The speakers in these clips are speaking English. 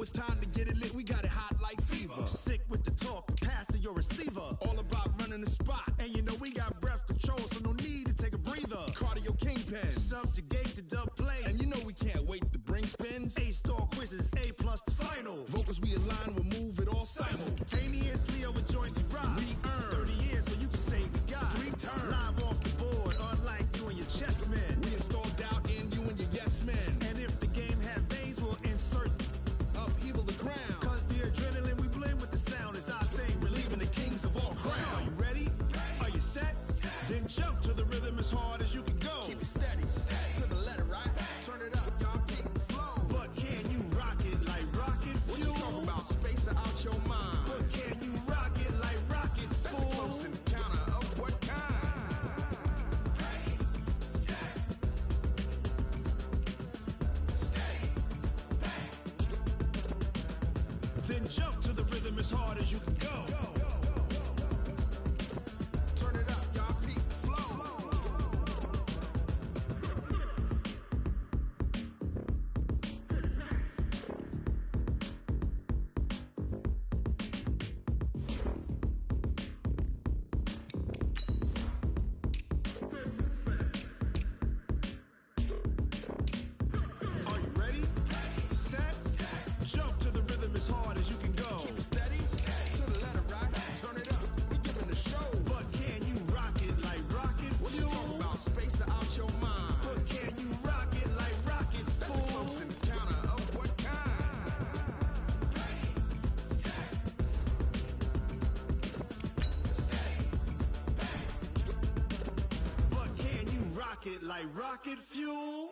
it's time to get it lit, we got it hot like fever. Sick with the talk, pass to your receiver. All about running the spot. And you know we got breath control, so no need to take a breather. Cardio kingpin. Subjugate the dub play. And you know we can't wait to bring spins. A-star quizzes, A+ the final. Vocals we align, we'll move it all simultaneously over joints and rock. We earn 30 years, so you can say we got 3 turns. Live off the board, unlike you and your chess men. We install doubt in you and your yes men. And if the game had veins, we'll insert upheaval the ground. Cause the adrenaline we blend with the sound is our thing, relieving the kings of all crowns. So are you ready? Are you set? Then jump to the rhythm as hard as you can go. Keep it steady, to the letter, right? Turn it up, y'all keep the flow. But can you rock it like rocket fuel? What you talking about? Space out your mind. But can you rock it like rockets, That's fool? a close encounter of what kind? Ready, set, stay back. Then jump to the rhythm as hard as you can go. Turn it up, y'all keep the flow. Are you ready? Set, jump to the rhythm as hard as you can go. Keep it steady, to the letter, right? Turn it up, we giving the show. But can you rock it like rocket What you fuel? talking about? Space out your mind. But can you rock it like rockets, That's a fool? close encounter of what kind? But can you rock it like rocket fuel?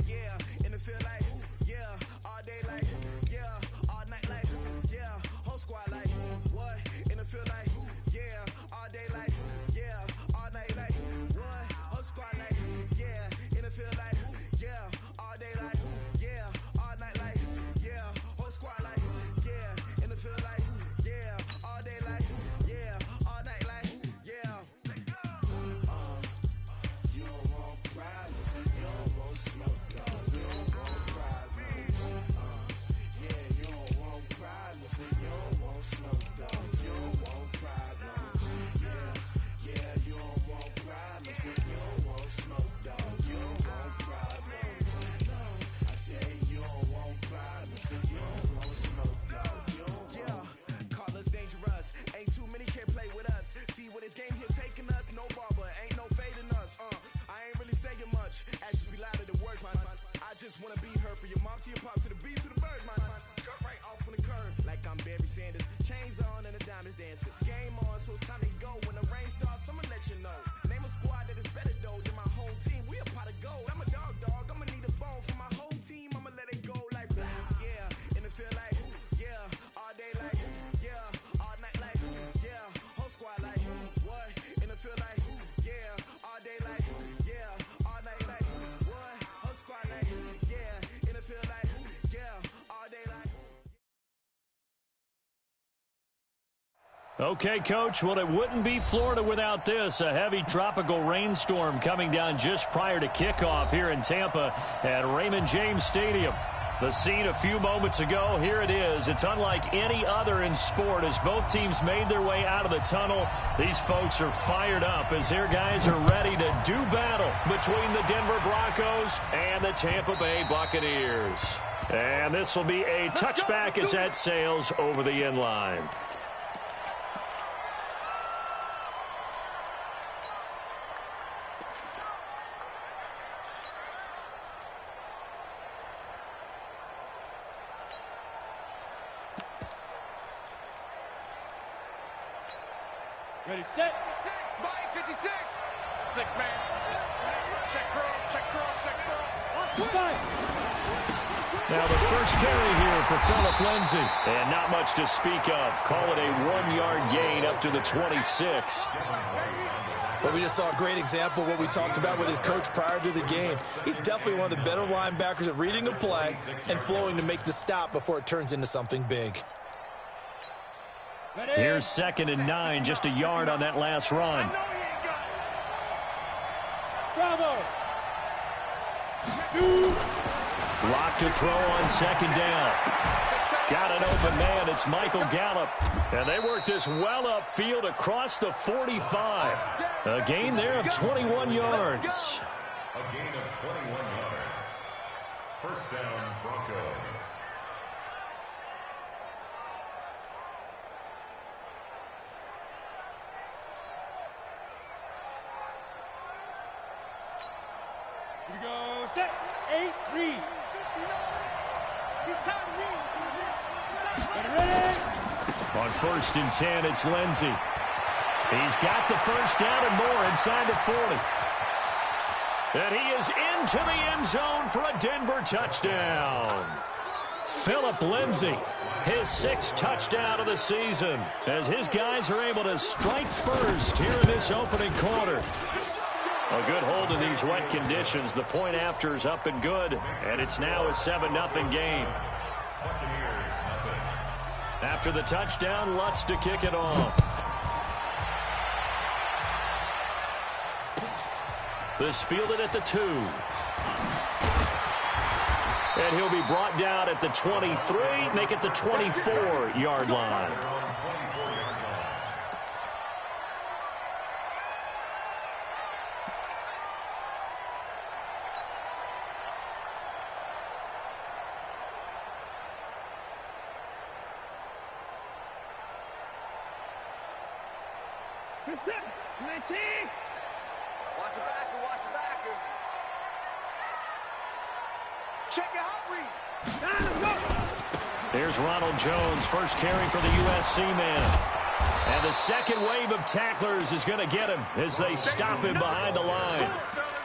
Yeah, in the field like, yeah, all day like, yeah, all night like, yeah, whole squad like, what? In the field like, yeah, all day like, yeah, all night like, what? Whole squad like, yeah, in the field like, yeah, all day like, yeah, all night like, yeah, whole squad like, yeah, in the field like, yeah, all day like, yeah, all night like, yeah. You don't want problems, you don't want smoke, dog. You don't want problems. Yeah, you don't want problems, you don't want smoke, dog. You don't want problems. Yeah, you don't want problems, you don't want smoke, dog. You don't want problems. No, I say you don't want problems, you don't want smoke, dog. You don't want. Yeah, call us dangerous. Ain't too many can play with us. See what this game here taking us. No barber, ain't no fading us. I ain't really saying much. Actions be louder than words, man. I just wanna be heard from your mom to your pop to the beat to the birds, man. Cut right off on the curb, like I'm Barry Sanders. Chains on and the diamonds dancing. Game on, so it's time to go. When the rain starts, I'ma let you know. Name a squad that is better though than my home team. We a pot of gold. I'm a dog. I'ma need a bone for my whole team. I'ma let it go like blah. Yeah, in the field like, yeah, all day like, yeah, all night like, yeah, whole squad like, what? In the field like, yeah, all day like, yeah, all night like, what? Whole squad like, yeah, in the field like, yeah, all day like. Okay, Coach, well, it wouldn't be Florida without this. A heavy tropical rainstorm coming down just prior to kickoff here in Tampa at Raymond James Stadium. The scene a few moments ago, here it is. It's unlike any other in sport as both teams made their way out of the tunnel. These folks are fired up as their guys are ready to do battle between the Denver Broncos and the Tampa Bay Buccaneers. And this will be a touchback as that sails over the end line. Ready, set. 56 by 56. 6-man. Check cross, check cross, check cross. Now the first carry here for Phillip Lindsay. And not much to speak of. Call it a 1-yard gain up to the 26. But we just saw a great example of what we talked about with his coach prior to the game. He's definitely one of the better linebackers at reading a play and flowing to make the stop before it turns into something big. Here's 2nd and 9, just a yard on that last run. Bravo. Lock to throw on second down. Got an open man. It's Michael Gallup. And they work this well upfield across the 45. A gain there of 21 yards. A gain of 21 yards. First down, Broncos. Here we go. Set. 8, read. He's time to read. Ready? On 1st and 10, it's Lindsey. He's got the first down and more inside the 40. And he is into the end zone for a Denver touchdown. Phillip Lindsay, his 6th touchdown of the season, as his guys are able to strike first here in this opening quarter. A good hold in these wet conditions. The point after is up and good, and it's now a 7-0 game. After the touchdown, Lutz to kick it off. This fielded at the 2. And he'll be brought down at the 23, make it the 24-yard line. Watch the backer, watch the backer. Check your hot read. There's Ronald Jones, first carry for the USC man. And the second wave of tacklers is going to get him as they stop him behind the line.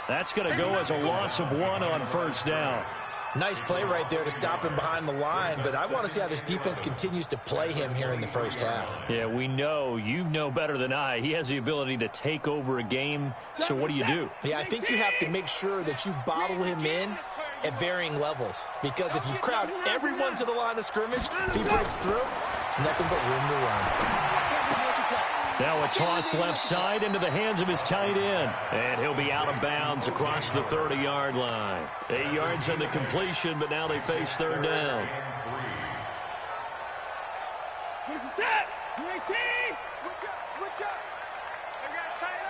That's going to go as a loss of 1 on first down. Nice play right there to stop him behind the line, but I want to see how this defense continues to play him here in the first half. Yeah, we know. You know better than I. He has the ability to take over a game, so what do you do? Yeah, I think you have to make sure that you bottle him in at varying levels, because if you crowd everyone to the line of scrimmage, if he breaks through, there's nothing but room to run. Now a toss left side into the hands of his tight end. And he'll be out of bounds across the 30-yard line. 8 yards on the completion, but now they face third down. What's that? 19! Switch up. They got tight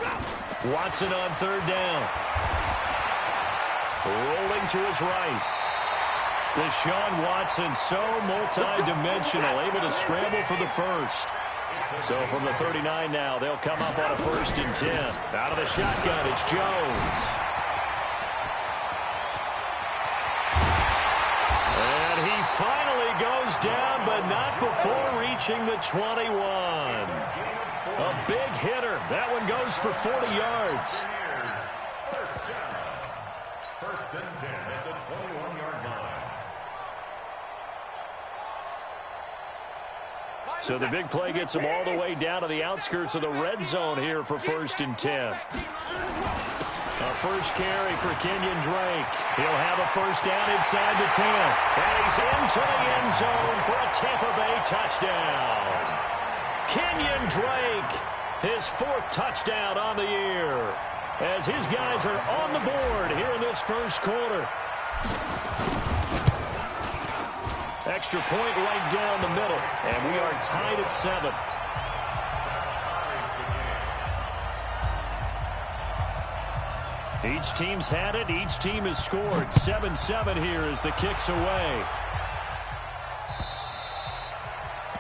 left. Watson on third down. Rolling to his right. Deshaun Watson, so multi-dimensional, able to scramble for the first. So from the 39 now, they'll come up on a 1st and 10. Out of the shotgun, it's Jones. And he finally goes down, but not before reaching the 21. A big hitter. That one goes for 40 yards. First and 10 at the 21-yard line. So the big play gets him all the way down to the outskirts of the red zone here for 1st and 10. A first carry for Kenyon Drake. He'll have a first down inside the 10. And he's into the end zone for a Tampa Bay touchdown. Kenyon Drake, his 4th touchdown on the year, as his guys are on the board here in this first quarter. Extra point right down the middle, and we are tied at 7. Each team's had it. Each team has scored. 7-7 here as the kick's away.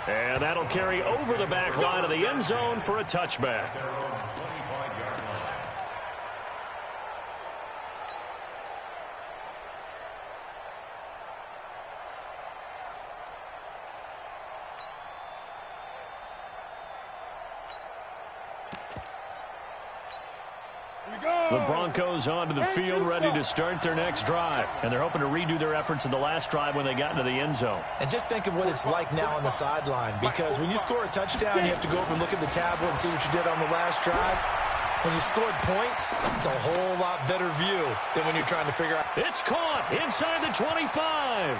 And that'll carry over the back line of the end zone for a touchback. The Broncos onto the field, ready to start their next drive. And they're hoping to redo their efforts in the last drive when they got into the end zone. And just think of what it's like now on the sideline, because when you score a touchdown, you have to go up and look at the tablet and see what you did on the last drive. When you scored points, it's a whole lot better view than when you're trying to figure out. It's caught inside the 25.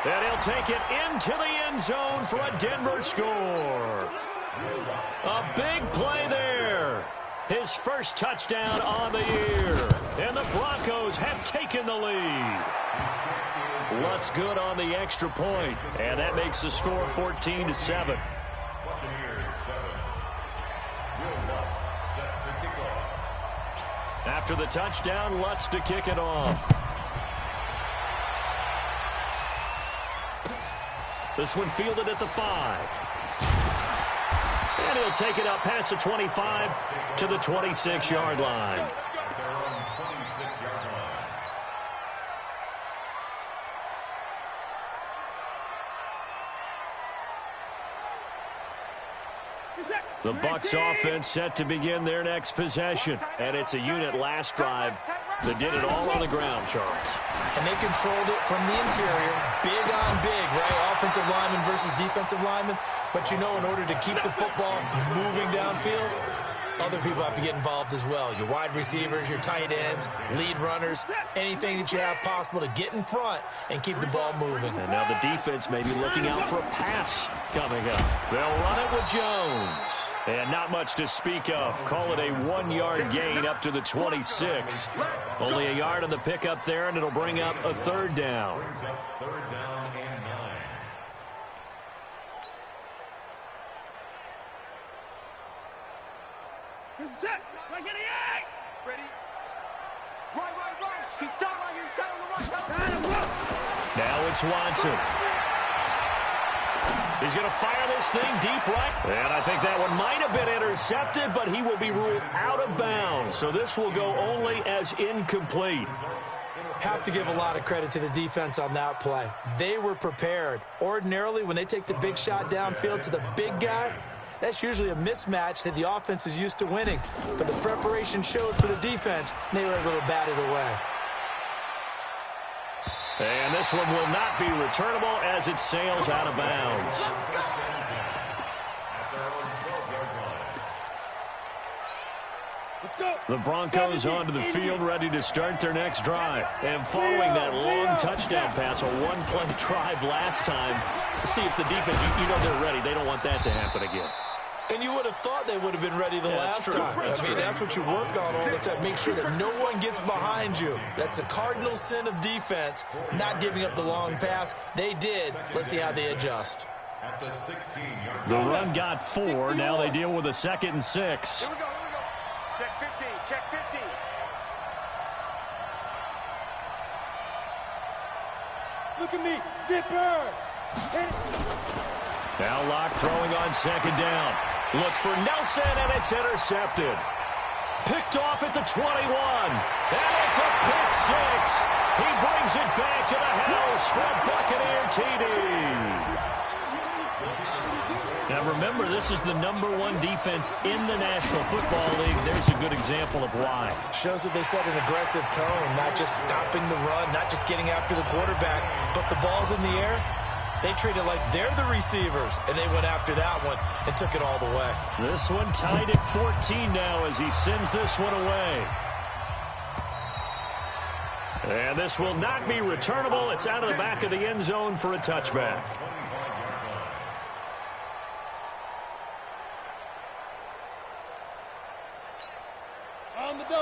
And he'll take it into the end zone for a Denver score. A big play there. his first touchdown on the year. And the Broncos have taken the lead. Lutz good on the extra point, and that makes the score 14-7. Buccaneers 7. Will Lutz set to kick off. After the touchdown, Lutz to kick it off. This one fielded at the 5. And he'll take it up past the 25 to the 26-yard line. At their own 26-yard line. The Bucs offense set to begin their next possession. And it's a unit last drive that did it all on the ground, Charles. And they controlled it from the interior, big on big, right? Offensive lineman versus defensive lineman. But you know, in order to keep the football moving downfield, other people have to get involved as well. Your wide receivers, your tight ends, lead runners, anything that you have possible to get in front and keep the ball moving. And now the defense may be looking out for a pass coming up. They'll run it with Jones. And not much to speak of. Call it a 1-yard gain up to the 26. Only a yard on the pickup there, and it'll bring up a third down. Brings up third down and 9. He's set. Right here, the egg. Ready? Right. He's down right here. He's down on the right. Now it's Watson. He's going to fire this thing deep right. And I think that one might have been intercepted, but he will be ruled out of bounds. So this will go only as incomplete. Have to give a lot of credit to the defense on that play. They were prepared. Ordinarily, when they take the big shot downfield to the big guy, that's usually a mismatch that the offense is used to winning. But the preparation showed for the defense, and they were able to bat it away. And this one will not be returnable as it sails out of bounds. The Broncos onto the field, ready to start their next drive. And following that long touchdown pass, a one-play drive last time, let's see if the defense, you know they're ready. They don't want that to happen again. And you would have thought they would have been ready the last time. I mean, that's what you work on all the time. Make sure that no one gets behind you. That's the cardinal sin of defense, not giving up the long pass. They did. Let's see how they adjust. At the 16-yard The run got 4. Now they deal with a 2nd and 6. Here we go. Check 15. Check 15. Look at me. Zipper. Now LOC throwing on 2nd down. Looks for Nelson, and it's intercepted. Picked off at the 21. And it's a pick 6. He brings it back to the house for a Buccaneer TD. Now remember, this is the #1 defense in the National Football League. There's a good example of why. Shows that they set an aggressive tone, not just stopping the run, not just getting after the quarterback, but the ball's in the air. They treat it like they're the receivers, and they went after that one and took it all the way. This one tied at 14 now as he sends this one away. And this will not be returnable. It's out of the back of the end zone for a touchback.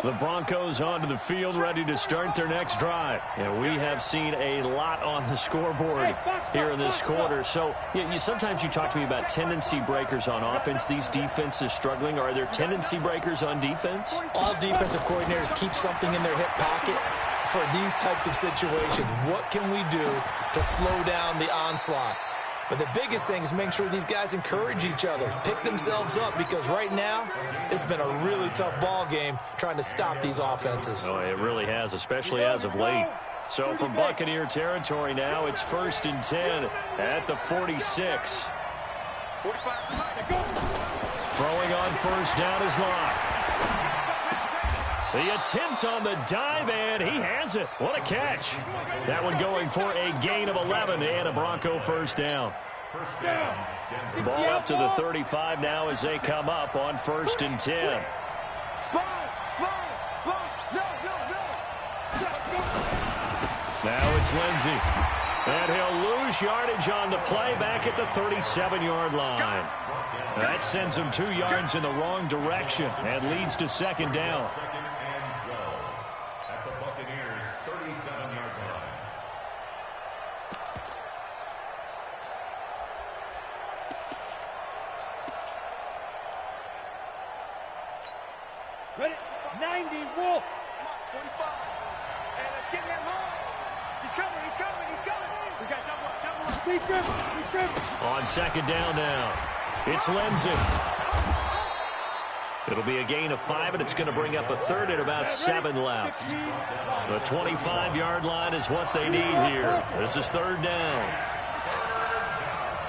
The Broncos onto the field, ready to start their next drive. And we have seen a lot on the scoreboard here in this quarter. So sometimes you talk to me about tendency breakers on offense. These defenses struggling. Are there tendency breakers on defense? All defensive coordinators keep something in their hip pocket for these types of situations. What can we do to slow down the onslaught? But the biggest thing is make sure these guys encourage each other, pick themselves up, because right now it's been a really tough ball game trying to stop these offenses. Oh, it really has, especially as of late. So from Buccaneer territory now, it's 1st and 10 at the 46. Throwing on 1st down is LOC. The attempt on the dive, and he has it. What a catch. That one going for a gain of 11 and a Bronco 1st down. Ball up to the 35 now as they come up on 1st and 10. Now it's Lindsey. And he'll lose yardage on the play back at the 37-yard line. That sends him 2 yards in the wrong direction and leads to second down. Second and 12 at the Buccaneers' 37-yard line. Ready? 90, Wolf. 45. And let's get that home. He's coming. We got double up. Be driven. On second down now, it's Lindsay. It'll be a gain of 5, and it's going to bring up a third and about 7 left. The 25-yard line is what they need here. This is third down.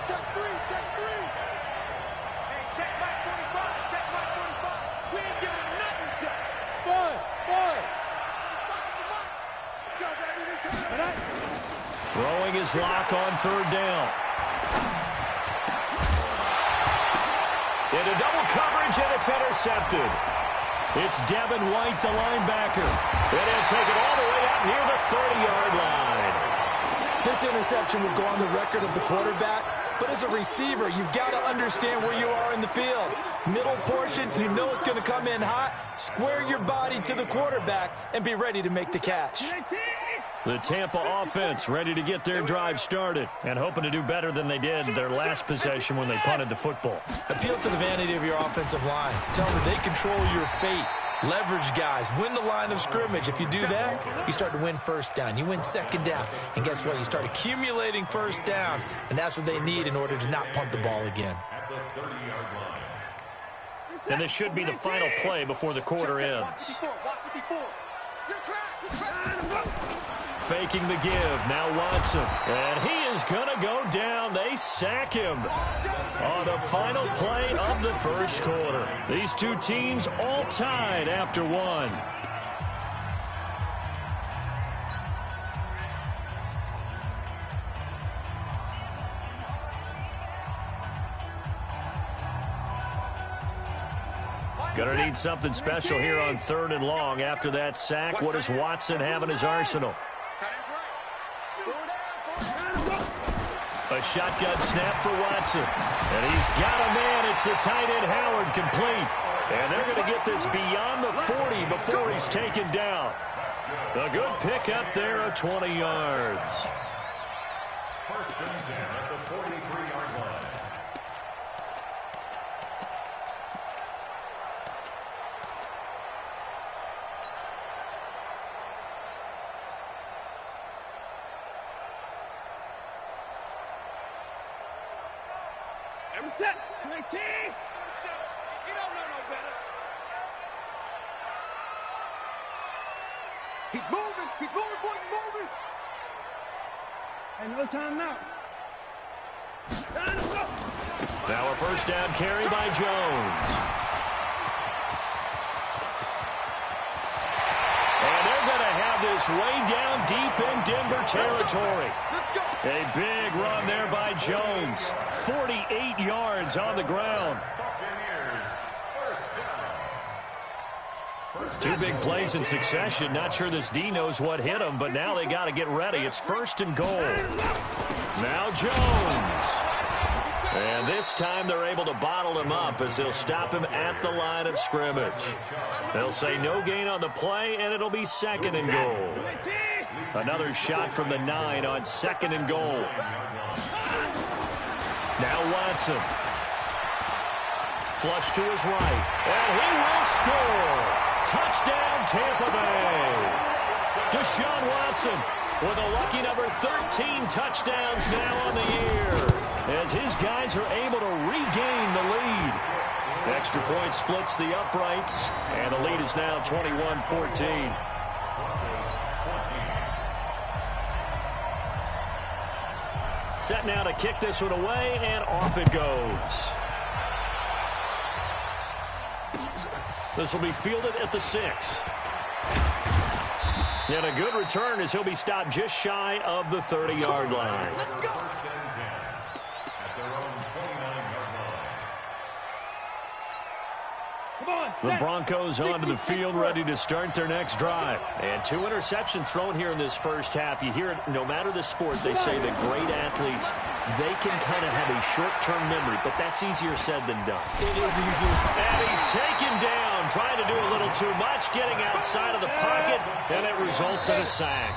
Check three. Hey, check my 45. We ain't giving nothing to Boy. Let's go, baby. Throwing his lock on third down. Into double coverage, and it's intercepted. It's Devin White, the linebacker. And he'll take it all the way out near the 30-yard line. This interception will go on the record of the quarterback, but as a receiver, you've got to understand where you are in the field. Middle portion, you know it's going to come in hot. Square your body to the quarterback and be ready to make the catch. The Tampa offense ready to get their drive started and hoping to do better than they did their last possession when they punted the football. Appeal to the vanity of your offensive line. Tell them they control your fate. Leverage guys. Win the line of scrimmage. If you do that, you start to win first down. You win second down. And guess what? You start accumulating first downs. And that's what they need in order to not punt the ball again. At the 30-yard line. And this should be the final play before the quarter ends. Faking the give. Now Watson. And he is going to go down. They sack him on the final play of the first quarter. These two teams all tied after one. Going to need something special here on third and long. After that sack, what does Watson have in his arsenal? A shotgun snap for Watson. And he's got a man. It's the tight end Howard complete. And they're going to get this beyond the 40 before he's taken down. A good pickup there of 20 yards. First and 10 at the 43-yard line. Set. 19. You don't know no better. He's moving, boys, he's moving. Hey, no time now. Now a first down carry by Jones. And they're going to have this way down deep in Denver territory. A big run there by Jones. 48 yards on the ground. Two big plays in succession. Not sure this D knows what hit him, but now they got to get ready. It's first and goal. Now Jones. And this time they're able to bottle him up as they'll stop him at the line of scrimmage. They'll say no gain on the play, and it'll be second and goal. Another shot from the 9 on second and goal. Now Watson. Flush to his right. And he will score. Touchdown, Tampa Bay. Deshaun Watson with a lucky number 13 touchdowns now on the year, as his guys are able to regain the lead. Extra point splits the uprights, and the lead is now 21-14. Set now to kick this one away, and off it goes. This will be fielded at the 6. And a good return as he'll be stopped just shy of the 30-yard line. First and 10 at their own 29-yard line. The Broncos onto the field, ready to start their next drive. And 2 interceptions thrown here in this first half. You hear it, no matter the sport, they say that great athletes, they can kind of have a short-term memory, but that's easier said than done. It is easier. And he's taken down, trying to do a little too much, getting outside of the pocket, and it results in a sack.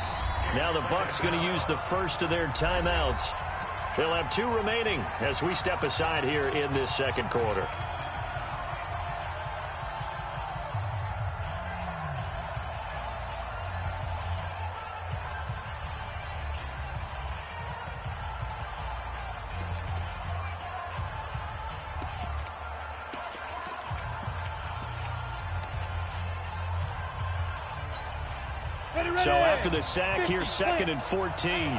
Now the Bucs going to use the first of their timeouts. They'll have 2 remaining as we step aside here in this second quarter. So after the sack, here's 2nd and 14.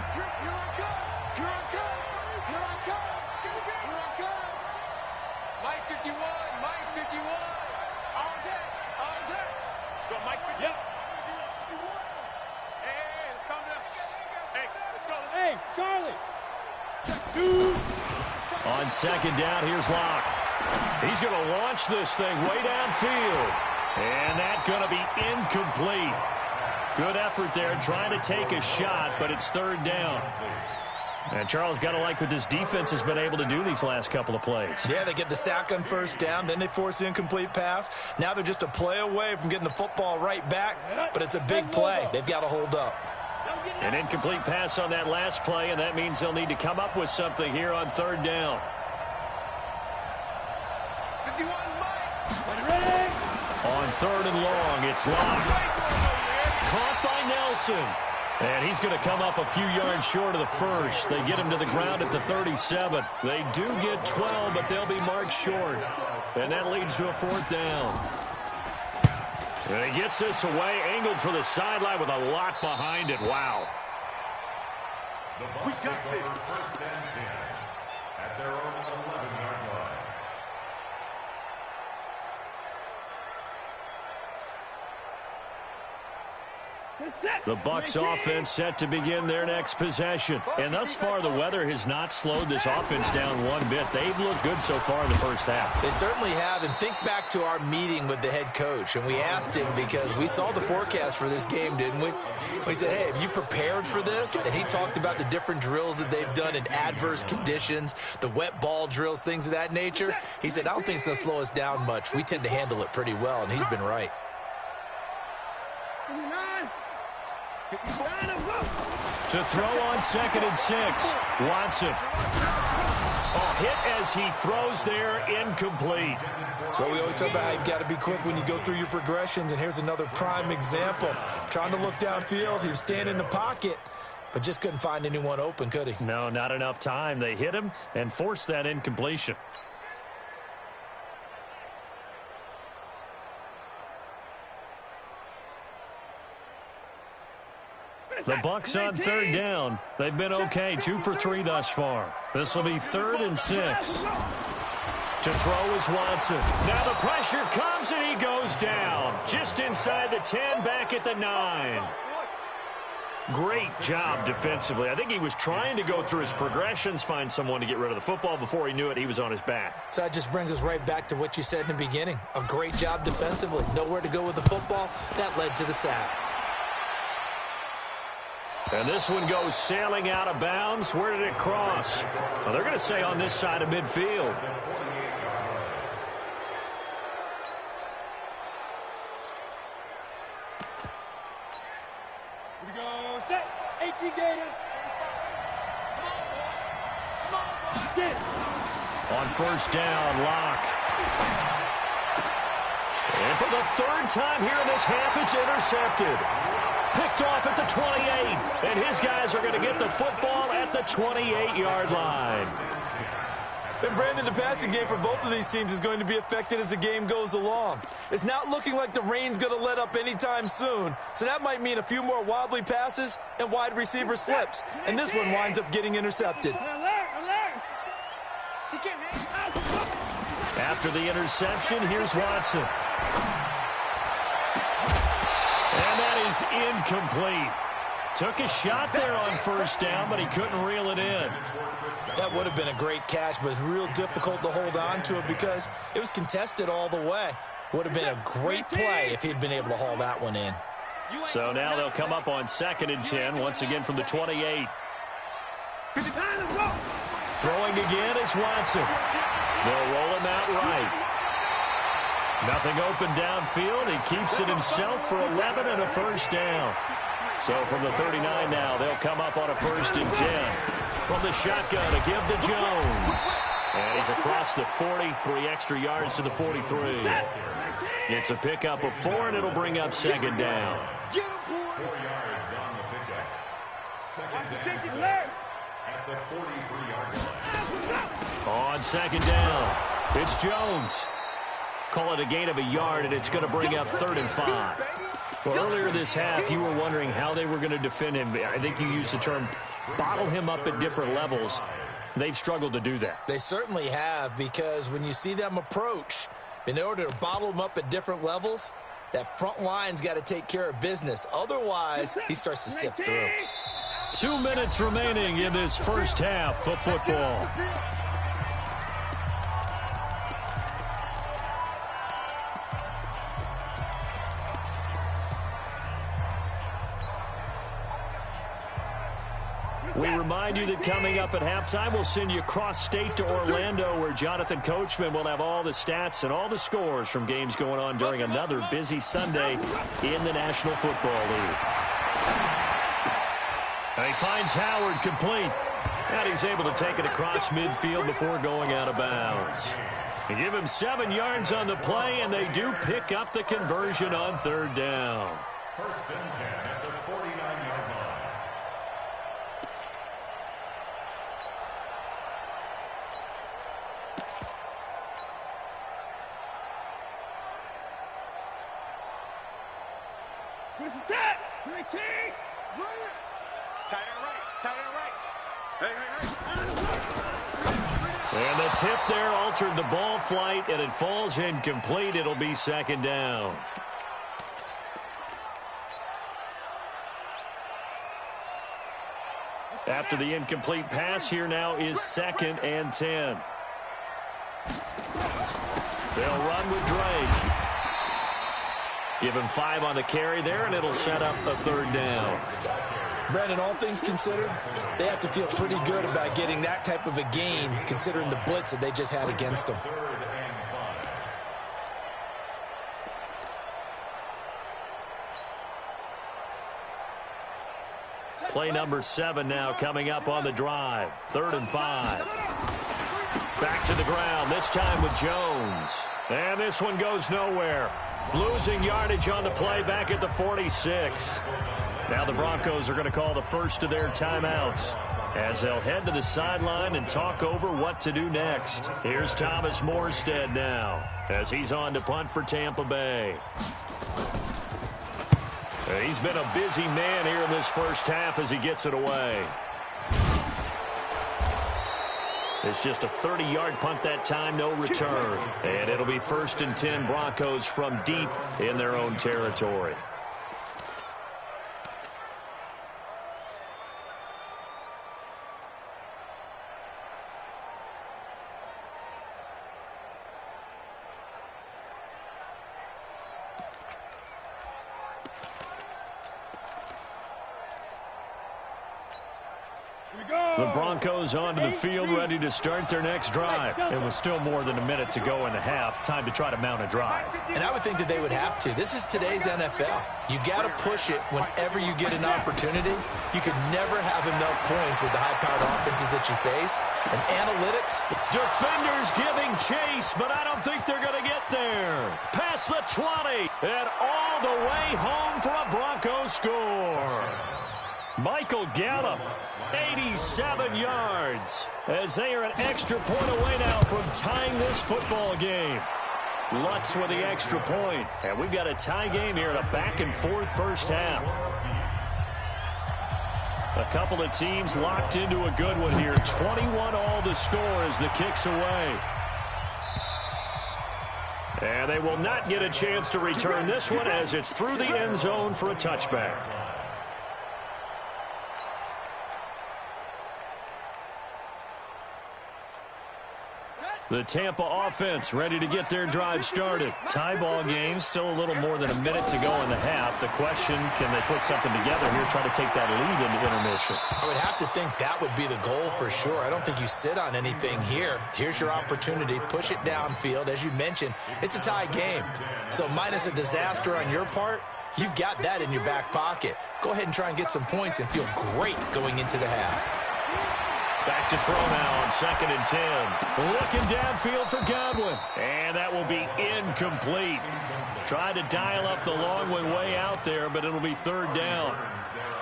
Mike 51, Mike 51. All day, all day. Go, Mike 51. Yep. Hey, let's calm down. Hey, let's go. Hey, Charlie. On 2nd down, here's LOC. He's going to launch this thing way downfield. And that's going to be incomplete. Good effort there, trying to take a shot, but it's 3rd down. And Charles, got to like what this defense has been able to do these last couple of plays. Yeah, they get the sack on 1st down, then they force the incomplete pass. Now they're just a play away from getting the football right back, but it's a big play. They've got to hold up. An incomplete pass on that last play, and that means they'll need to come up with something here on 3rd down. 51, Mike. Ready? On 3rd and long, it's LOC. Caught by Nelson. And he's going to come up a few yards short of the first. They get him to the ground at the 37. They do get 12, but they'll be marked short. And that leads to a 4th down. And he gets this away, angled for the sideline with a lot behind it. Wow. We got this. 1st and 10 at their own 11-yard line. The Bucs offense set to begin their next possession. And thus far, the weather has not slowed this offense down one bit. They've looked good so far in the first half. They certainly have. And think back to our meeting with the head coach. And we asked him because we saw the forecast for this game, didn't we? We said, hey, have you prepared for this? And he talked about the different drills that they've done in adverse conditions, the wet ball drills, things of that nature. He said, I don't think it's going to slow us down much. We tend to handle it pretty well. And he's been right. To throw on 2nd and 6, Watson. Oh, hit as he throws there, incomplete. Well, we always talk about how you've got to be quick when you go through your progressions, and here's another prime example. Trying to look downfield, he was standing in the pocket, but just couldn't find anyone open, could he? No, not enough time. They hit him and forced that incompletion. The Bucs on 3rd down. They've been okay, 2 for 3 thus far. This will be 3rd and 6. To throw is Watson. Now the pressure comes and he goes down. Just inside the 10, back at the 9. Great job defensively. I think he was trying to go through his progressions, find someone to get rid of the football. Before he knew it, he was on his back. So that just brings us right back to what you said in the beginning. A great job defensively. Nowhere to go with the football. That led to the sack. And this one goes sailing out of bounds. Where did it cross? Well, they're going to say on this side of midfield. Here we go. Set. 18 Gator. Get it. On 1st down, LOC. And for the 3rd time here in this half, it's intercepted. Picked off at the 28, and his guys are going to get the football at the 28-yard line. And Brandon, the passing game for both of these teams is going to be affected as the game goes along. It's not looking like the rain's going to let up anytime soon, so that might mean a few more wobbly passes and wide receiver slips, and this one winds up getting intercepted. After the interception, here's Watson. And that is incomplete. Took a shot there on 1st down, but he couldn't reel it in. That would have been a great catch, but it's real difficult to hold on to it because it was contested all the way. Would have been a great play if he'd been able to haul that one in. So now they'll come up on 2nd and 10, once again from the 28. Throwing again is Watson. They'll roll him out right. Nothing open downfield. He keeps it himself for 11 and a first down. So from the 39 now, they'll come up on a 1st and 10. From the shotgun, a give to Jones. And he's across the 40, 3 extra yards to the 43. It's a pickup of 4, and it'll bring up 2nd down. 4 yards on the pickup. 2nd down at the 43-yard line. On 2nd down, it's Jones. Call it a gain of a yard, and it's going to bring up 3rd and 5. Well, earlier this half, you were wondering how they were going to defend him. I think you used the term bottle him up at different levels. They've struggled to do that. They certainly have, because when you see them approach, in order to bottle them up at different levels, that front line's got to take care of business. Otherwise, he starts to sift through. 2 minutes remaining in this first half of football. We remind you that coming up at halftime, we'll send you cross-state to Orlando, where Jonathan Coachman will have all the stats and all the scores from games going on during another busy Sunday in the National Football League. And he finds Howard complete. And he's able to take it across midfield before going out of bounds. They give him 7 yards on the play, and they do pick up the conversion on 3rd down. 1st and 10 at the 49-yard line. Where's the tap? Tight end right. Hey. And the tip there altered the ball flight, and it falls incomplete. It'll be 2nd down. After the incomplete pass, here now is 2nd and 10. They'll run with Drake. Give him 5 on the carry there, and it'll set up a 3rd down. Brandon, all things considered, they have to feel pretty good about getting that type of a gain, considering the blitz that they just had against them. Play number 7 now coming up on the drive. 3rd and 5. Back to the ground, this time with Jones. And this one goes nowhere. Losing yardage on the play back at the 46. Now the Broncos are going to call the first of their timeouts as they'll head to the sideline and talk over what to do next. Here's Thomas Morstead now as he's on to punt for Tampa Bay. He's been a busy man here in this first half as he gets it away. It's just a 30-yard punt that time, no return. And it'll be 1st and 10 Broncos from deep in their own territory. The Broncos onto the field, ready to start their next drive. It was still more than a minute to go in the half. Time to try to mount a drive. And I would think that they would have to. This is today's NFL. You got to push it whenever you get an opportunity. You could never have enough points with the high-powered offenses that you face. And analytics. Defenders giving chase, but I don't think they're going to get there. Past the 20 and all the way home for a Broncos score. Michael Gallup, 87 yards, as they are an extra point away now from tying this football game. Lutz with the extra point, and we've got a tie game here in a back-and-forth first half. A couple of teams locked into a good one here. 21 all the score as the kick's away. And they will not get a chance to return this one as it's through the end zone for a touchback. The Tampa offense ready to get their drive started. Tie ball game, still a little more than a minute to go in the half. The question, can they put something together here, try to take that lead into intermission? I would have to think that would be the goal for sure. I don't think you sit on anything here. Here's your opportunity. Push it downfield. As you mentioned, it's a tie game. So minus a disaster on your part, you've got that in your back pocket. Go ahead and try and get some points and feel great going into the half. Back to throw now on 2nd and 10. Looking downfield for Godwin. And that will be incomplete. Tried to dial up the long one way out there, but it'll be 3rd down.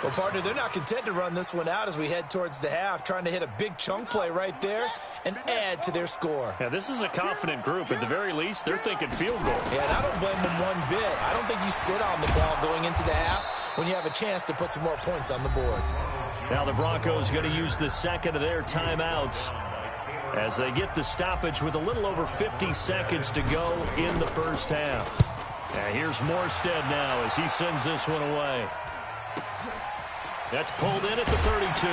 Well, partner, they're not content to run this one out as we head towards the half, trying to hit a big chunk play right there and add to their score. Yeah, this is a confident group. At the very least, they're thinking field goal. Yeah, and I don't blame them one bit. I don't think you sit on the ball going into the half when you have a chance to put some more points on the board. Now the Broncos going to use the second of their timeouts as they get the stoppage with a little over 50 seconds to go in the first half. And here's Morstead now as he sends this one away. That's pulled in at the 32.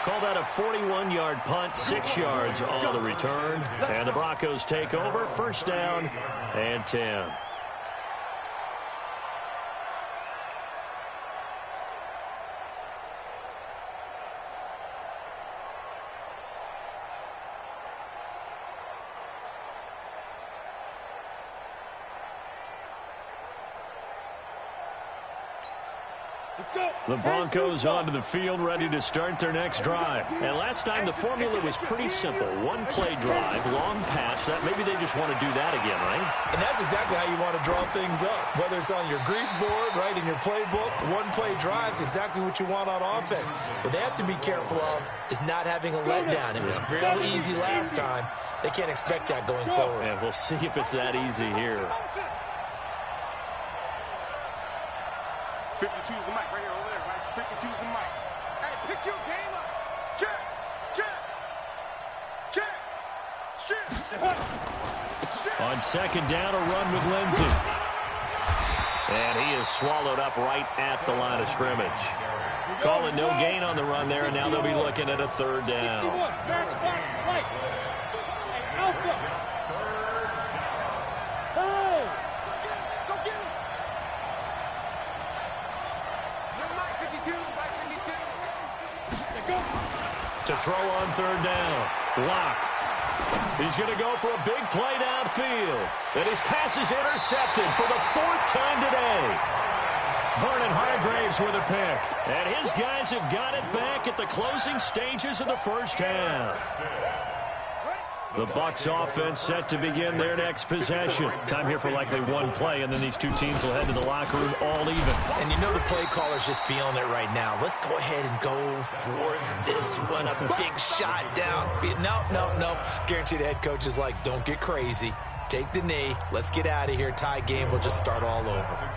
Call that a 41-yard punt, 6 yards on the return. And the Broncos take over, 1st down and 10. The Broncos onto the field, ready to start their next drive. And last time, the formula was pretty simple. One-play drive, long pass. That maybe they just want to do that again, right? And that's exactly how you want to draw things up. Whether it's on your grease board, right, in your playbook, one-play drive is exactly what you want on offense. What they have to be careful of is not having a letdown. It was real easy last time. They can't expect that going forward. And we'll see if it's that easy here. 52's the mic right here over there, right? 52's the mic. Hey, pick your game up. Check, check. On 2nd down, a run with Lindsey. And he is swallowed up right at the line of scrimmage. Calling no gain on the run there, and now they'll be looking at a 3rd down. To throw on 3rd down. LOC. He's going to go for a big play downfield. And his pass is intercepted for the 4th time today. Vernon Hargraves with a pick. And his guys have got it back at the closing stages of the first half. The Bucs offense set to begin their next possession. Time here for likely one play, and then these two teams will head to the locker room all even. And you know the play caller's just feeling it right now. Let's go ahead and go for this one. A big shot down. No. Guaranteed the head coach is like, don't get crazy. Take the knee. Let's get out of here. Tie game will just start all over.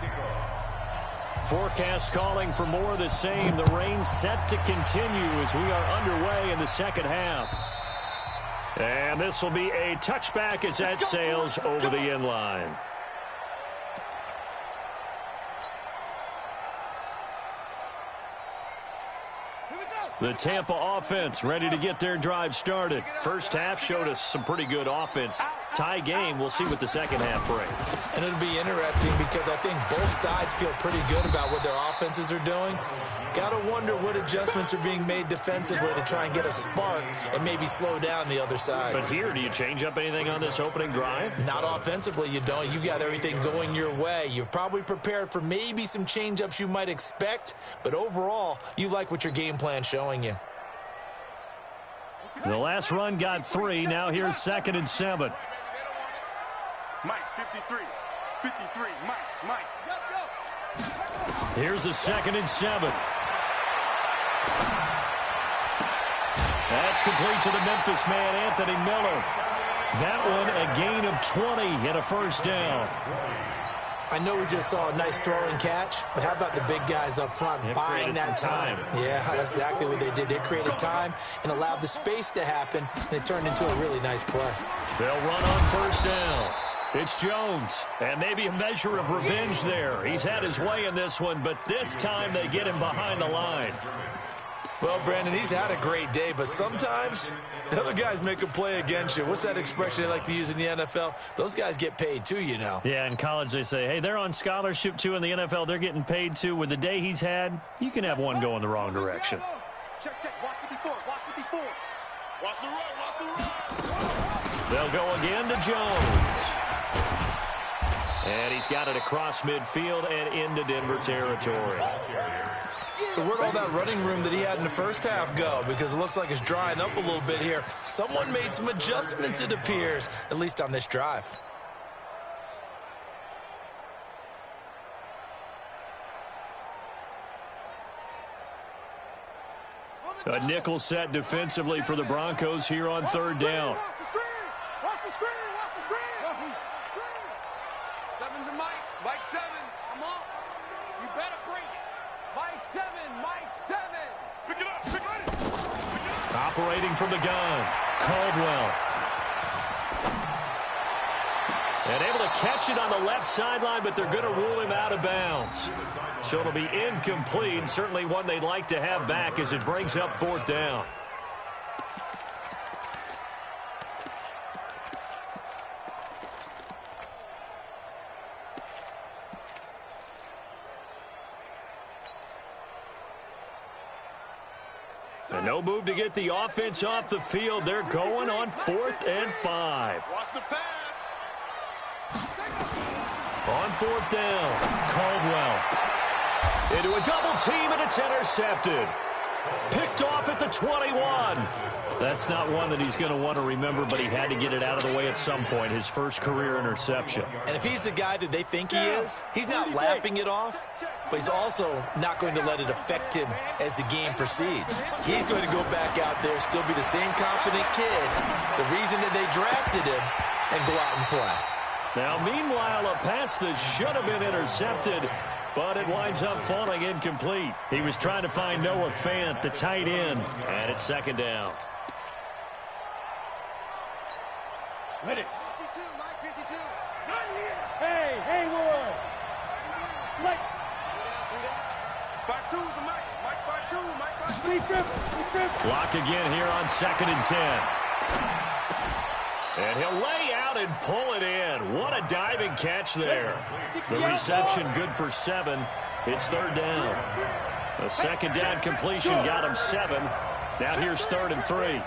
Forecast calling for more of the same. The rain set to continue as we are underway in the second half. And this will be a touchback as that sails over the end line. The Tampa offense ready to get their drive started. First half showed us some pretty good offense. Tie game. We'll see what the second half brings. And it'll be interesting because I think both sides feel pretty good about what their offenses are doing. Got to wonder what adjustments are being made defensively to try and get a spark and maybe slow down the other side. But here, do you change up anything on this opening drive? Not offensively, you don't. You got everything going your way. You've probably prepared for maybe some change-ups you might expect, but overall, you like what your game plan's showing you. The last run got 3. Now here's 2nd and 7. Mike, 53. 53. Mike. Here's the 2nd and 7. That's complete to the Memphis man, Anthony Miller. That one a gain of 20 and a first down. I know we just saw a nice throwing catch, but how about the big guys up front buying that time? Yeah, that's exactly what they did. They created time and allowed the space to happen, and it turned into a really nice play. They'll run on first down. It's Jones, and maybe a measure of revenge there. He's had his way in this one, but this time they get him behind the line. Well, Brandon, he's had a great day, but sometimes the other guys make a play against you. What's that expression they like to use in the NFL? Those guys get paid too, you know. Yeah, in college they say, hey, they're on scholarship too. In the NFL, they're getting paid too. With the day he's had, you can have one go in the wrong direction. Check. Watch 54. Watch 54. Watch the run. Watch the run. They'll go again to Jones. And he's got it across midfield and into Denver territory. So where'd all that running room that he had in the first half go? Because it looks like it's drying up a little bit here. Someone made some adjustments, it appears, at least on this drive. A nickel set defensively for the Broncos here on third down. Watch the screen. Watch the screen. Seven's a Mike. Mike 7. Come on. You better bring it. Mike 7. Mike 7. Pick it up. Pick it up. Operating from the gun, Caldwell. And able to catch it on the left sideline, but they're going to rule him out of bounds. So it'll be incomplete. Certainly one they'd like to have back as it brings up fourth down. And no move to get the offense off the field. They're going on 4th and 5. Watch the pass. On fourth down, Caldwell. Into a double team, and it's intercepted. Picked off at the 21. That's not one that he's going to want to remember, but he had to get it out of the way at some point, his first career interception. And if he's the guy that they think he is, he's not laughing it off, but he's also not going to let it affect him as the game proceeds. He's going to go back out there, still be the same confident kid, the reason that they drafted him, and go out and play. Now, meanwhile, a pass that should have been intercepted, but it winds up falling incomplete. He was trying to find Noah Fant, the tight end, and it's second down. Ready. 52, Mike 52. Hey, Haywood. Mike. Back 2 is the Mike. Mike back 2. Mike back 2. Block again here on 2nd and 10. And he'll lay out and pull it in. What a diving catch there. The reception good for 7. It's third down. A second down completion got him 7. Now here's 3rd and 3.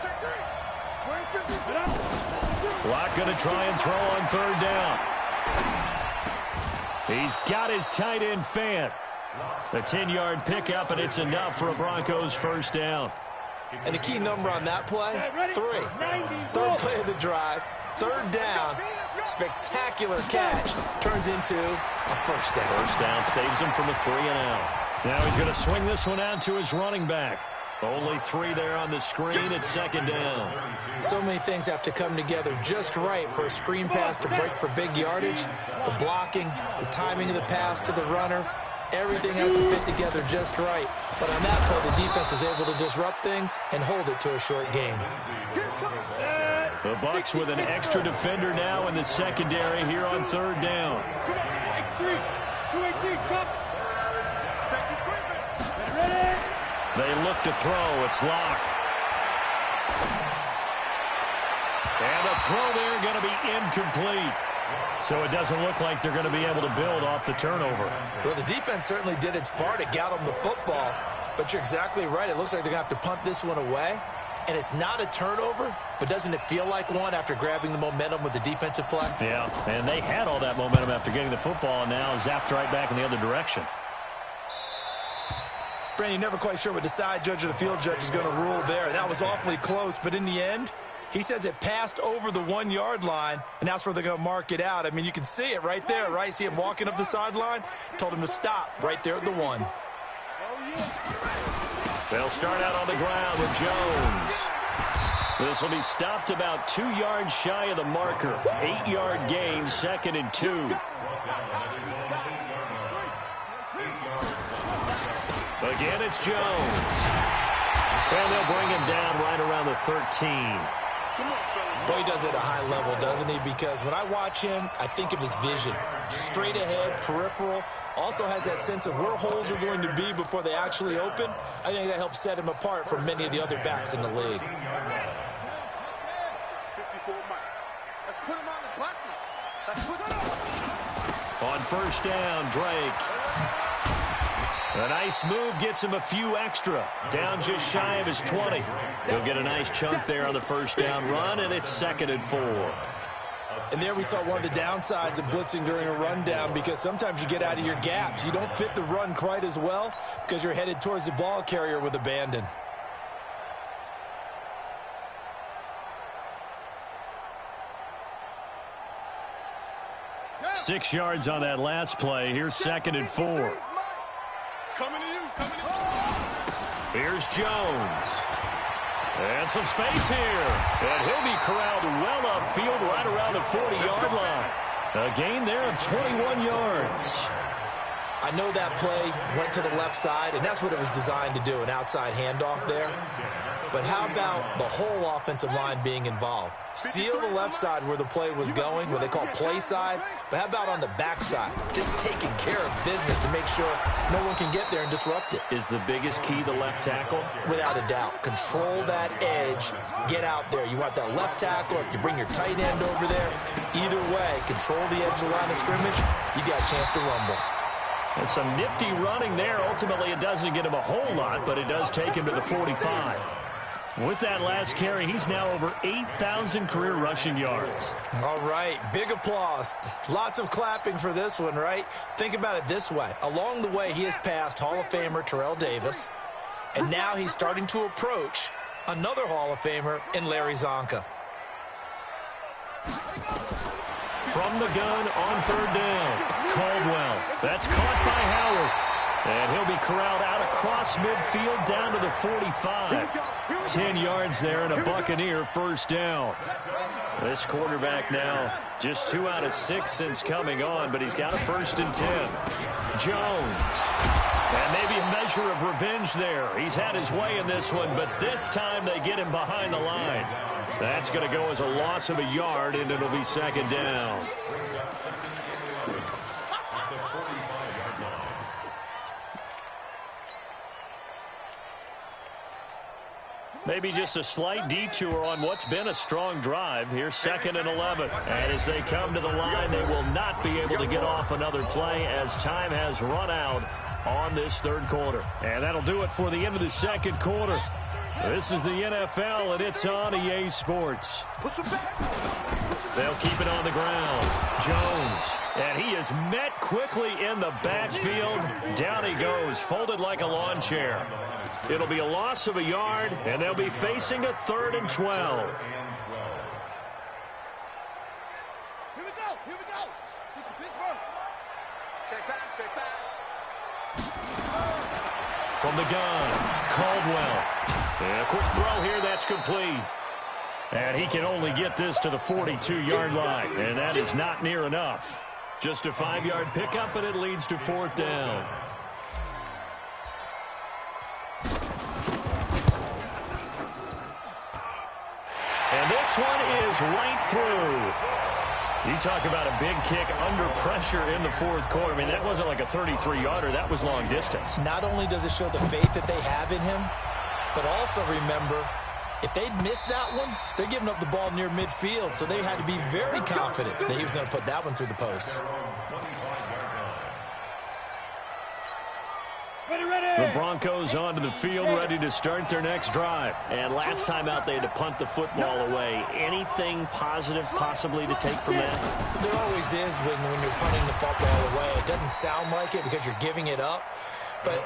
Block going to try and throw on 3rd down. He's got his tight end Fant. A 10-yard pickup, and it's enough for a Broncos first down. And the key number on that play, 3. Third play of the drive, 3rd down, spectacular catch, turns into a first down. First down saves him from a 3 and out. Now he's going to swing this one out to his running back. Only 3 there on the screen at 2nd down. So many things have to come together just right for a screen pass to break for big yardage. The blocking, the timing of the pass to the runner, everything has to fit together just right. But on that play, the defense was able to disrupt things and hold it to a short gain. The Bucs with an extra defender now in the secondary here on 3rd down. They look to throw. It's Locke. And the throw there going to be incomplete. So it doesn't look like they're going to be able to build off the turnover. Well, the defense certainly did its part. It got them the football. But you're exactly right. It looks like they're going to have to punt this one away. And it's not a turnover, but doesn't it feel like one after grabbing the momentum with the defensive play? Yeah, and they had all that momentum after getting the football, and now zapped right back in the other direction. Brandon, you're never quite sure what the side judge or the field judge is going to rule there. That was awfully close, but in the end, he says it passed over the 1-yard line, and that's where they're going to mark it out. I mean, you can see it right there, right? See him walking up the sideline? Told him to stop right there at the 1. They'll start out on the ground with Jones. This will be stopped about 2 yards shy of the marker. 8-yard gain, 2nd and 2. Again, it's Jones. And they'll bring him down right around the 13. Well, he does it at a high level, doesn't he? Because when I watch him, I think of his vision. Straight ahead, peripheral. Also has that sense of where holes are going to be before they actually open. I think that helps set him apart from many of the other backs in the league. 54 Mike. Let's put him on the buses. Let's put him on first down, Drake. A nice move gets him a few extra. Down just shy of his 20. He'll get a nice chunk there on the first down run, and it's 2nd and 4. And there we saw one of the downsides of blitzing during a rundown, because sometimes you get out of your gaps. You don't fit the run quite as well because you're headed towards the ball carrier with abandon. Yeah. 6 yards on that last play. Here's 2nd and 4. coming to you. Here's Jones. And some space here. And he'll be corralled well upfield right around the 40-yard line. A gain there of 21 yards. I know that play went to the left side, and that's what it was designed to do, an outside handoff there. But how about the whole offensive line being involved? Seal the left side where the play was going, what they call play side. But how about on the back side? Just taking care of business to make sure no one can get there and disrupt it. Is the biggest key the left tackle? Without a doubt. Control that edge. Get out there. You want that left tackle, or if you bring your tight end over there, either way, control the edge of the line of scrimmage, you got a chance to rumble. And some nifty running there. Ultimately, it doesn't get him a whole lot, but it does take him to the 45. With that last carry, he's now over 8,000 career rushing yards. All right, big applause. Lots of clapping for this one, right? Think about it this way. Along the way, he has passed Hall of Famer Terrell Davis, and now he's starting to approach another Hall of Famer in Larry Zonka. From the gun on 3rd down, Caldwell. That's caught by Howard. And he'll be corralled out across midfield down to the 45. 10 yards there and a Buccaneer first down. This quarterback now just 2 out of 6 since coming on, but he's got a 1st and 10. Jones. And maybe a measure of revenge there. He's had his way in this one, but this time they get him behind the line. That's going to go as a loss of a yard, and it'll be 2nd down. Maybe just a slight detour on what's been a strong drive. Here's 2nd and 11. And as they come to the line, they will not be able to get off another play as time has run out on this 3rd quarter. And that'll do it for the end of the 2nd quarter. This is the NFL, and it's on EA Sports. They'll keep it on the ground. Jones. And he is met quickly in the backfield. Down he goes, folded like a lawn chair. It'll be a loss of a yard, and they'll be facing a 3rd and 12. Here we go. Pittsburgh. Check back. From the gun, Caldwell. And a quick throw here, that's complete. And he can only get this to the 42-yard line, and that is not near enough. Just a 5-yard pickup, and it leads to 4th down. And this one is right through. You talk about a big kick under pressure in the 4th quarter. I mean, that wasn't like a 33-yarder. That was long distance. Not only does it show the faith that they have in him, but also remember, if they'd missed that one, they're giving up the ball near midfield, so they had to be very confident that he was going to put that one through the post. The Broncos onto the field, ready to start their next drive. And last time out, they had to punt the football away. Anything positive possibly to take from that? There always is when you're punting the football away. It doesn't sound like it because you're giving it up, but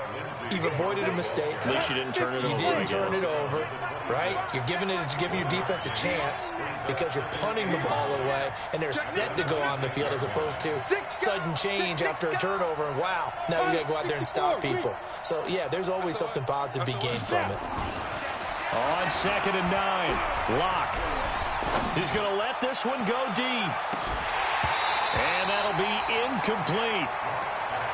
you've avoided a mistake. At least you didn't turn it over. You didn't turn it over, right? You're giving your defense a chance because you're punting the ball away, and they're set to go on the field as opposed to sudden change after a turnover, and wow, now you got to go out there and stop people. So, yeah, there's always something positive to be gained from it. On 2nd and 9, LOC. He's going to let this one go deep. And that'll be incomplete.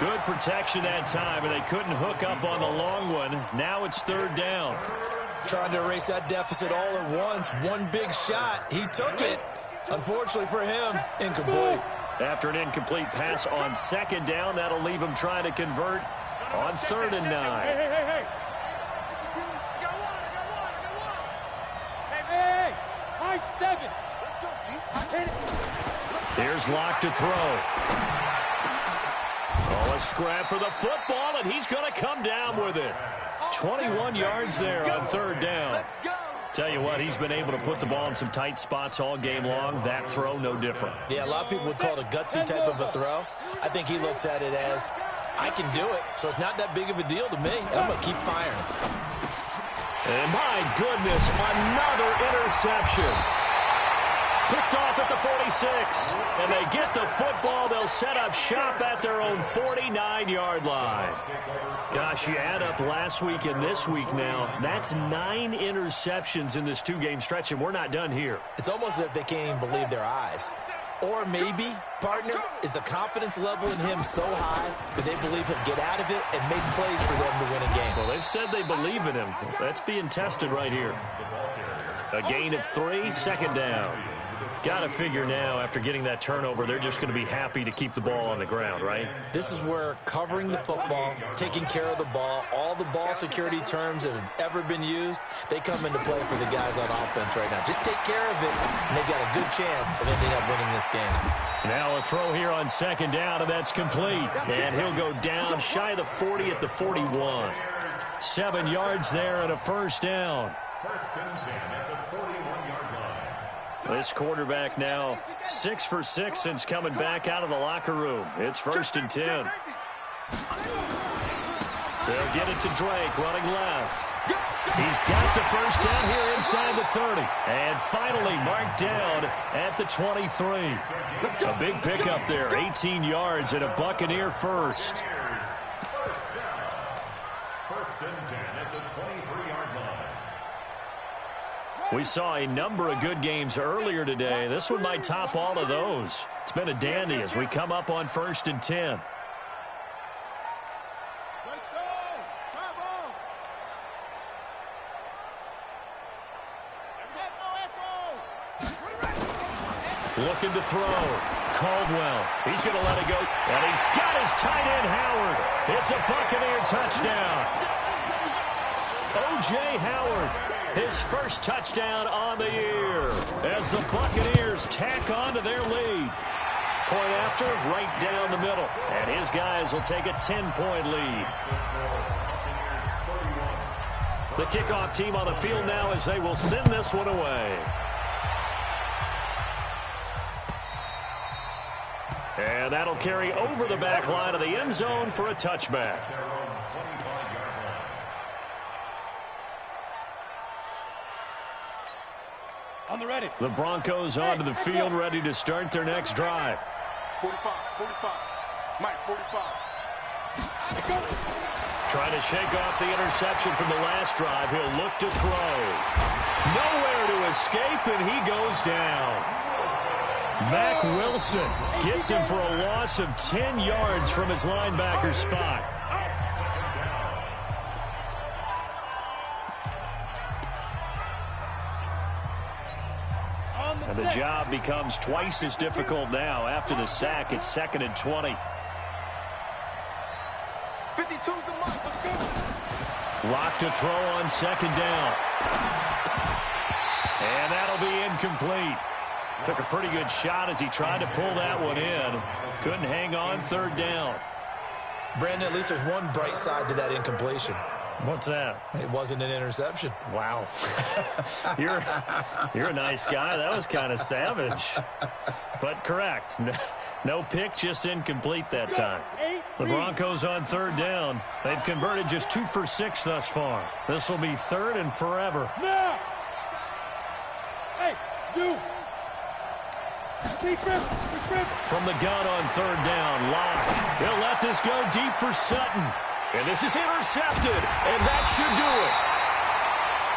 Good protection that time, and they couldn't hook up on the long one. Now it's 3rd down. trying to erase that deficit all at once. One big shot. He took it. Unfortunately for him, incomplete. After an incomplete pass on second down, that'll leave him trying to convert on 3rd and 9. Hey. High 7. Let's go, Here's LOC to throw. Oh, a scrap for the football, and he's going to come down with it. 21 yards there on 3rd down. Tell you what, he's been able to put the ball in some tight spots all game long. That throw, no different. Yeah, a lot of people would call it a gutsy type of a throw. I think he looks at it as, I can do it, so it's not that big of a deal to me. I'm going to keep firing. And my goodness, another interception. Picked off at the 46. And they get the football. They'll set up shop at their own 49-yard line. Gosh, you add up last week and this week now. That's 9 interceptions in this 2-game stretch, and we're not done here. It's almost as if they can't even believe their eyes. Or maybe, partner, is the confidence level in him so high that they believe he'll get out of it and make plays for them to win a game. Well, they've said they believe in him. That's being tested right here. A gain of 3, 2nd down. Got to figure now, after getting that turnover, they're just going to be happy to keep the ball on the ground, right? This is where covering the football, taking care of the ball, all the ball security terms that have ever been used, they come into play for the guys on offense right now. Just take care of it, and they've got a good chance of ending up winning this game. Now a throw here on 2nd down, and that's complete. And he'll go down shy of the 40 at the 41. 7 yards there and a 1st down. 1st and 10 at the 41-yard line. This quarterback now 6 for 6 since coming back out of the locker room. It's 1st and 10. They'll get it to Drake running left. He's got the 1st down here inside the 30. And finally marked down at the 23. A big pickup there, 18 yards and a Buccaneer first. 1st and 10 at the 23-yard line. We saw a number of good games earlier today. This one might top all of those. It's been a dandy as we come up on 1st and 10. Looking to throw. Caldwell. He's going to let it go. And he's got his tight end, Howard. It's a Buccaneer touchdown. O.J. Howard. His first touchdown on the year as the Buccaneers tack on to their lead. Point after, right down the middle. And his guys will take a 10-point lead. The kickoff team on the field now as they will send this one away. And that'll carry over the back line of the end zone for a touchback. On the ready. The Broncos onto the field, ready to start their next drive. 45. Mike, 45. Trying to shake off the interception from the last drive. He'll look to throw. Nowhere to escape, and he goes down. Mack Wilson gets him for a loss of 10 yards from his linebacker spot. And the job becomes twice as difficult now. After the sack, it's 2nd and 20. 52's the mark. LOC to throw on 2nd down. And that'll be incomplete. Took a pretty good shot as he tried to pull that one in. Couldn't hang on 3rd down. Brandon, at least there's one bright side to that incompletion. What's that? It wasn't an interception. Wow. You're a nice guy. That was kind of savage. But correct. No pick, just incomplete that time. The Broncos on 3rd down. They've converted just 2 for 6 thus far. This will be 3rd and forever. Now. Hey, you. From the gun on 3rd down, LOC. He'll let this go deep for Sutton. And this is intercepted, and that should do it.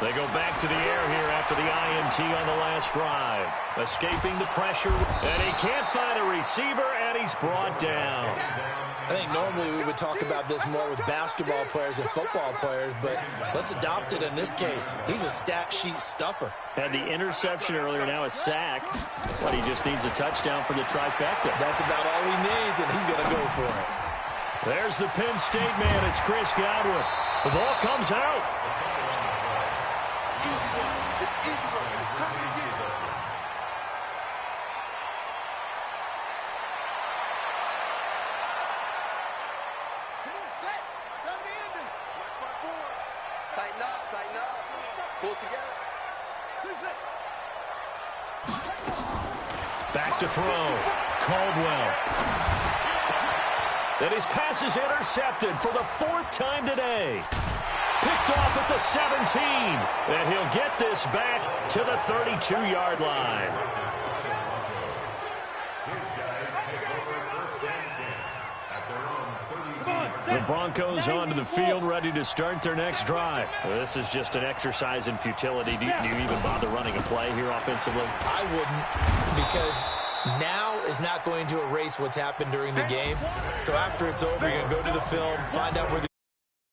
They go back to the air here after the INT on the last drive. Escaping the pressure, and he can't find a receiver, and he's brought down. I think normally we would talk about this more with basketball players and football players, but let's adopt it in this case. He's a stat sheet stuffer. Had the interception earlier, now a sack. But he just needs a touchdown for the trifecta. That's about all he needs, and he's going to go for it. There's the Penn State man. It's Chris Godwin. The ball comes out. Tighten up. Pull it together. Back to throw. Caldwell. And his pass is intercepted for the 4th time today. Picked off at the 17. And he'll get this back to the 32-yard line. The Broncos onto the field, ready to start their next drive. This is just an exercise in futility. Do you even bother running a play here offensively? I wouldn't, because now is not going to erase what's happened during the game. So after it's over, you're going to go to the film, find out where the